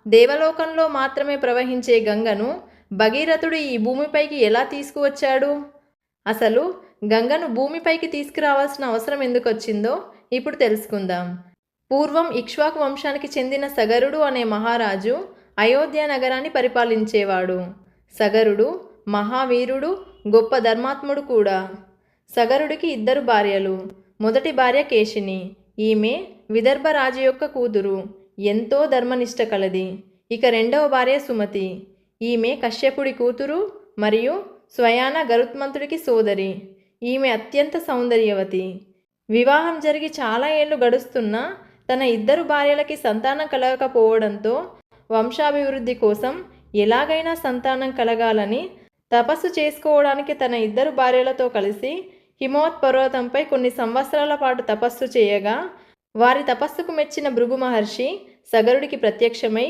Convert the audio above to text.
దేవలోకంలో మాత్రమే ప్రవహించే గంగను భగీరథుడు ఈ భూమిపైకి ఎలా తీసుకువచ్చాడు? అసలు గంగను భూమిపైకి తీసుకురావాల్సిన అవసరం ఎందుకు వచ్చిందో ఇప్పుడు తెలుసుకుందాం. పూర్వం ఇక్ష్వాకు వంశానికి చెందిన సగరుడు అనే మహారాజు అయోధ్య నగరాన్ని పరిపాలించేవాడు. సగరుడు మహావీరుడు, గొప్ప ధర్మాత్ముడు కూడా. సగరుడికి 2 భార్యలు. మొదటి భార్య కేశిని. ఈమె విదర్భ రాజు యొక్క కూతురు, ఎంతో ధర్మనిష్ట కలది. ఇక రెండవ భార్య సుమతి. ఈమె కశ్యపుడి కూతురు మరియు స్వయాన గరుత్మంతుడికి సోదరి. ఈమె అత్యంత సౌందర్యవతి. వివాహం జరిగి చాలా ఏళ్ళు గడుస్తున్నా తన 2 భార్యలకి సంతానం కలగకపోవడంతో వంశాభివృద్ధి కోసం ఎలాగైనా సంతానం కలగాలని తపస్సు చేసుకోవడానికి తన 2 భార్యలతో కలిసి హిమవత్ పర్వతంపై కొన్ని సంవత్సరాల పాటు తపస్సు చేయగా వారి తపస్సుకు మెచ్చిన భృగు మహర్షి సగరుడికి ప్రత్యక్షమై